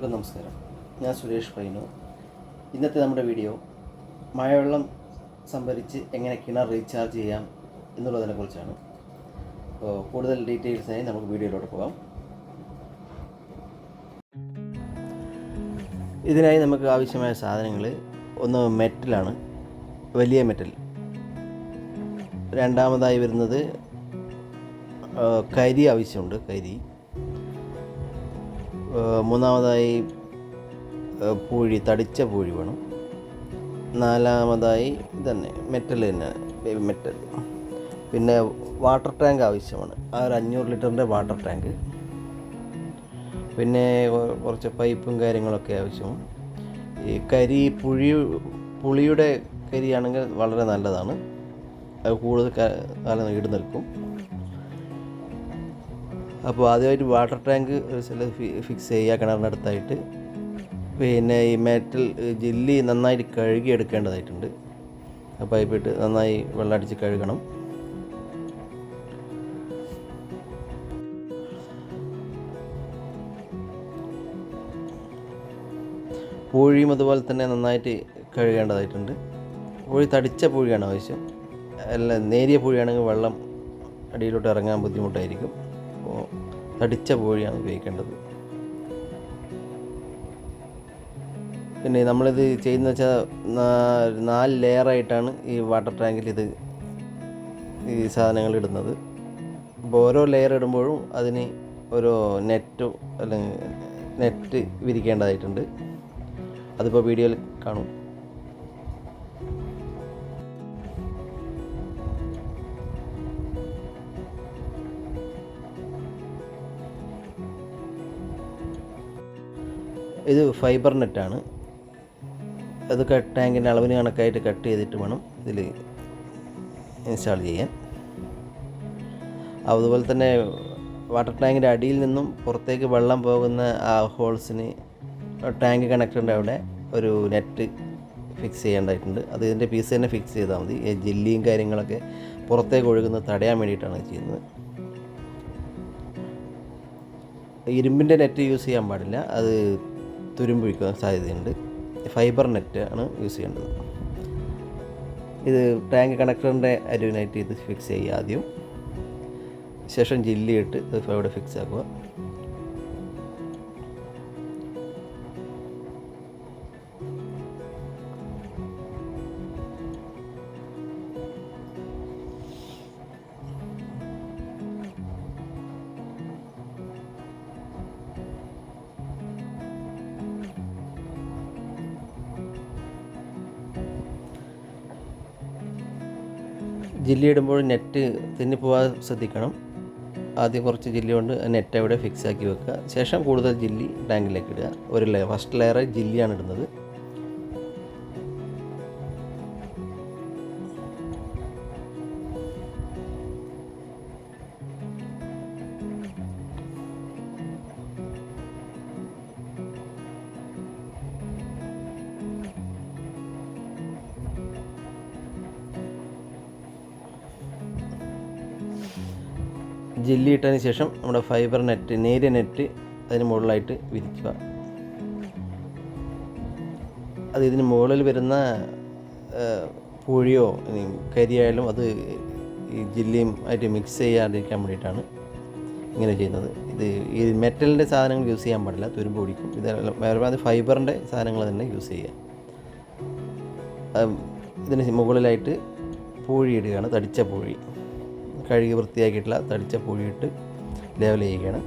എല്ലാവർക്കും നമസ്കാരം. ഞാൻ സുരേഷ് പൈനു. ഇന്നത്തെ നമ്മുടെ വീഡിയോ മഴവെള്ളം സംഭരിച്ച് എങ്ങനെ കിണർ റീചാർജ് ചെയ്യാം എന്നുള്ളതിനെക്കുറിച്ചാണ്. അപ്പോൾ കൂടുതൽ ഡീറ്റെയിൽസിനായി നമുക്ക് വീഡിയോയിലോട്ട് പോകാം. ഇതിനായി നമുക്ക് ആവശ്യമായ സാധനങ്ങൾ ഒന്ന് മെറ്റലാണ്, വലിയ മെറ്റൽ. രണ്ടാമതായി വരുന്നത് കരി ആവശ്യമുണ്ട്, കരി. മൂന്നാമതായി പൂഴി, തടിച്ച പൂഴി വേണം. നാലാമതായി തന്നെ മെറ്റൽ തന്നെ, ബേബി മെറ്റൽ. പിന്നെ വാട്ടർ ടാങ്ക് ആവശ്യമാണ്, ആ ഒരു 500 ലിറ്ററിൻ്റെ വാട്ടർ ടാങ്ക്. പിന്നെ കുറച്ച് പൈപ്പും കാര്യങ്ങളൊക്കെ ആവശ്യമാണ്. ഈ കരി പുളിയുടെ കരിയാണെങ്കിൽ വളരെ നല്ലതാണ്, അത് കൂടുതൽ കാലം ഈട് നിൽക്കും. അപ്പോൾ ആദ്യമായിട്ട് വാട്ടർ ടാങ്ക് ഒരു സ്ഥലത്ത് ഫിക്സ് ചെയ്യുക കിണറിനടുത്തായിട്ട്. പിന്നെ ഈ മെറ്റൽ ജെല്ലി നന്നായിട്ട് കഴുകി എടുക്കേണ്ടതായിട്ടുണ്ട്. ആ പൈപ്പിട്ട് നന്നായി വെള്ളം അടിച്ച് കഴുകണം. പൂഴിയും അതുപോലെ തന്നെ നന്നായിട്ട് കഴുകേണ്ടതായിട്ടുണ്ട്. പൂഴി തടിച്ച പൂഴിയാണ് ആവശ്യം. അല്ല, നേരിയ പൂഴിയാണെങ്കിൽ വെള്ളം അടിയിലോട്ട് ഇറങ്ങാൻ ബുദ്ധിമുട്ടായിരിക്കും. അപ്പോൾ തടിച്ച പൂഴിയാണ് ഉപയോഗിക്കേണ്ടത്. പിന്നെ നമ്മളിത് ചെയ്യുന്നത് വെച്ചാൽ 4 ലെയറായിട്ടാണ് ഈ വാട്ടർ ടാങ്കിൽ ഈ സാധനങ്ങൾ ഇടുന്നത്. അപ്പോൾ ഓരോ ലെയർ ഇടുമ്പോഴും അതിന് ഓരോ നെറ്റോ അല്ലെങ്കിൽ നെറ്റ് വിരിക്കേണ്ടതായിട്ടുണ്ട്. അതിപ്പോൾ വീഡിയോയിൽ കാണും. ഇത് ഫൈബർ നെറ്റാണ്. അത് ടാങ്കിൻ്റെ അളവിന് കണക്കായിട്ട് കട്ട് ചെയ്തിട്ട് വേണം ഇതിൽ ഇൻസ്റ്റാൾ ചെയ്യാൻ. അതുപോലെ തന്നെ വാട്ടർ ടാങ്കിൻ്റെ അടിയിൽ നിന്നും പുറത്തേക്ക് വെള്ളം പോകുന്ന ആ ഹോൾസിന് ടാങ്ക് കണക്ടറിൻ്റെ അവിടെ ഒരു നെറ്റ് ഫിക്സ് ചെയ്യേണ്ടതായിട്ടുണ്ട്. അത് ഇതിൻ്റെ പീസ് തന്നെ ഫിക്സ് ചെയ്താൽ മതി. ഈ ജെല്ലിയും കാര്യങ്ങളൊക്കെ പുറത്തേക്ക് ഒഴുകുന്നത് തടയാൻ വേണ്ടിയിട്ടാണ് ചെയ്യുന്നത്. ഇരുമ്പിൻ്റെ നെറ്റ് യൂസ് ചെയ്യാൻ പാടില്ല, അത് തുരുമ്പൊഴിക്കാൻ സാധ്യതയുണ്ട്. ഫൈബർ നെറ്റ് ആണ് യൂസ് ചെയ്യേണ്ടത്. ഇത് ടാങ്ക് കണക്ടറിൻ്റെ അരുവിനായിട്ട് ഇത് ഫിക്സ് ചെയ്യുക ആദ്യം. ശേഷം ജില്ലിയിട്ട് ഇത് അവിടെ ഫിക്സ് ആക്കുക. ജില്ലി ഇടുമ്പോൾ നെറ്റ് തെന്നിപ്പോവാൻ ശ്രദ്ധിക്കണം. ആദ്യം കുറച്ച് ജില്ലി കൊണ്ട് നെറ്റ് അവിടെ ഫിക്സ് ആക്കി വെക്കുക. ശേഷം കൂടുതൽ ജില്ലി ടാങ്കിലേക്ക് ഇടുക. ഒരു ലെയർ, ഫസ്റ്റ് ലെയർ ജില്ലിയാണ് ഇടുന്നത്. ജെല്ലി ഇട്ടതിന് ശേഷം നമ്മുടെ ഫൈബർ നെറ്റ്, നേരിയ നെറ്റ് അതിന് മുകളിലായിട്ട് വിരിക്കുക. അത് ഇതിന് മുകളിൽ വരുന്ന പൂഴിയോ കരിയായാലും അത് ഈ ജെല്ലിയും ആയിട്ട് മിക്സ് ചെയ്യാതിരിക്കാൻ വേണ്ടിയിട്ടാണ് ഇങ്ങനെ ചെയ്യുന്നത്. ഈ മെറ്റലിൻ്റെ സാധനങ്ങൾ യൂസ് ചെയ്യാൻ പാടില്ല, തുരുമ്പ് പിടിക്കും. പരമാവധി ഫൈബറിൻ്റെ സാധനങ്ങൾ തന്നെ യൂസ് ചെയ്യുക. ഇതിന് മുകളിലായിട്ട് പൂഴി ഇടുകയാണ്, തടിച്ച പൂഴി. കഴുകി വൃത്തിയാക്കിയിട്ടുള്ള തടിച്ച പൂഴിയിട്ട് ലെവൽ ചെയ്യുകയാണ്.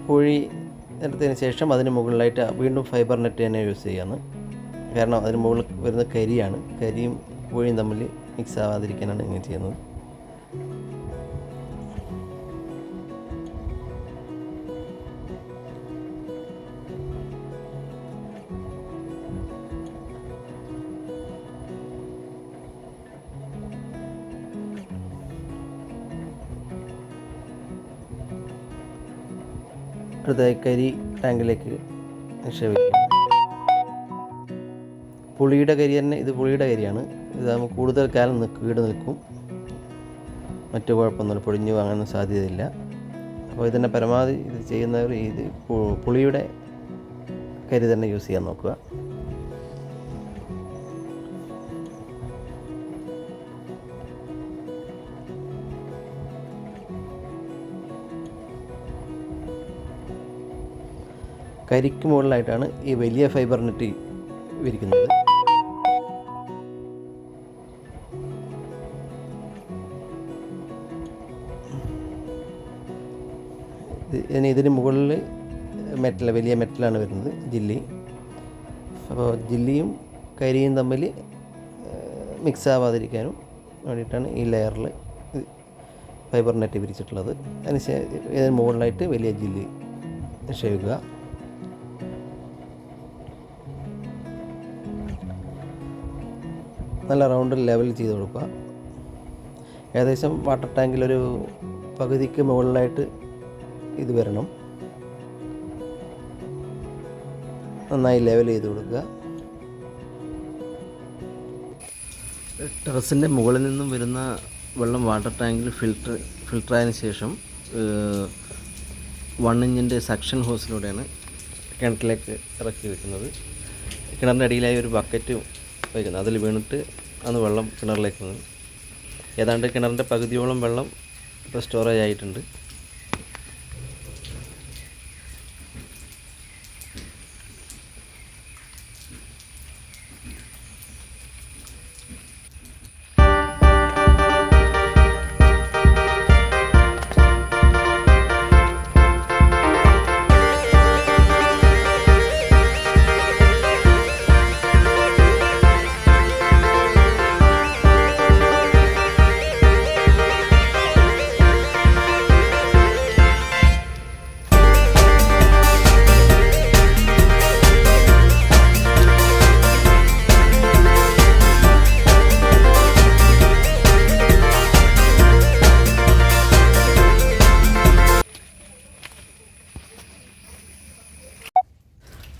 പൂഴി എടുത്തതിന് ശേഷം അതിന് മുകളിലായിട്ട് വീണ്ടും ഫൈബർ നെറ്റ് തന്നെ യൂസ് ചെയ്യാമെന്ന്. കാരണം അതിന് മുകളിൽ വരുന്ന കരിയാണ്, കരിയും പൂഴിയും തമ്മിൽ മിക്സ് ആവാതിരിക്കാനാണ് ഇങ്ങനെ ചെയ്യുന്നത്. അടുത്തതായി കരി ടാങ്കിലേക്ക് നിക്ഷേപിക്കുക. പുളിയുടെ കരി തന്നെ, ഇത് പുളിയുടെ കരിയാണ്. ഇതാകുമ്പോൾ കൂടുതൽ കാലം ഈട് നിൽക്കും, മറ്റു കുഴപ്പമൊന്നുമില്ല, പൊടിഞ്ഞു വാങ്ങാനൊന്നും സാധ്യതയില്ല. അപ്പോൾ ഇതിനെ പരമാവധി ഇത് ചെയ്യുന്നവർ ഇത് പുളിയുടെ കരി തന്നെ യൂസ് ചെയ്യാൻ നോക്കുക. കരിക്ക് മുകളിലായിട്ടാണ് ഈ വലിയ ഫൈബർ നെറ്റ് വിരിക്കുന്നത്. ഇതിന് മുകളിൽ വലിയ മെറ്റലാണ് വരുന്നത്, ജില്ലി. അപ്പോൾ ജില്ലിയും കരിയും തമ്മിൽ മിക്സ് ആവാതിരിക്കാനും വേണ്ടിയിട്ടാണ് ഈ ലെയറിൽ ഫൈബർ നെറ്റ് വിരിച്ചിട്ടുള്ളത്. ഇതിന് മുകളിലായിട്ട് വലിയ ജില്ലി ചെയ്യുക. നല്ല റൗണ്ടിൽ ലെവൽ ചെയ്ത് കൊടുക്കുക. ഏകദേശം വാട്ടർ ടാങ്കിലൊരു പകുതിക്ക് മുകളിലായിട്ട് ഇത് വരണം. നന്നായി ലെവൽ ചെയ്ത് കൊടുക്കുക. ടെറസിൻ്റെ മുകളിൽ നിന്നും വരുന്ന വെള്ളം വാട്ടർ ടാങ്കിൽ ഫിൽട്ടറായതിനു ശേഷം 1 ഇഞ്ചിൻ്റെ സക്ഷൻ ഹോസിലൂടെയാണ് കിണറ്റിലേക്ക് ഇറക്കി വയ്ക്കുന്നത്. കിണറിൻ്റെ അടിയിലായി ഒരു ബക്കറ്റ് വയ്ക്കുന്നത്, അതിൽ വീണിട്ട് അന്ന് വെള്ളം കിണറിലേക്ക് വീണു. ഏതാണ്ട് കിണറിൻ്റെ പകുതിയോളം വെള്ളം ഇപ്പോൾ സ്റ്റോറേജ് ആയിട്ടുണ്ട്.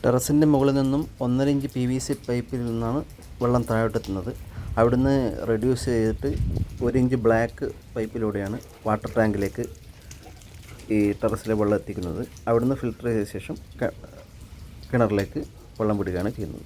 ടെറസിൻ്റെ മുകളിൽ നിന്നും 1.5 ഇഞ്ച് PVC പൈപ്പിൽ നിന്നാണ് വെള്ളം താഴോട്ടെത്തുന്നത്. അവിടുന്ന് റെഡ്യൂസ് ചെയ്തിട്ട് 1 ഇഞ്ച് ബ്ലാക്ക് പൈപ്പിലൂടെയാണ് വാട്ടർ ടാങ്കിലേക്ക് ഈ ടെറസിലെ വെള്ളം എത്തിക്കുന്നത്. അവിടുന്ന് ഫിൽട്ടർ ചെയ്ത ശേഷം കിണറിലേക്ക് വെള്ളം വിടുകയാണ് ചെയ്യുന്നത്.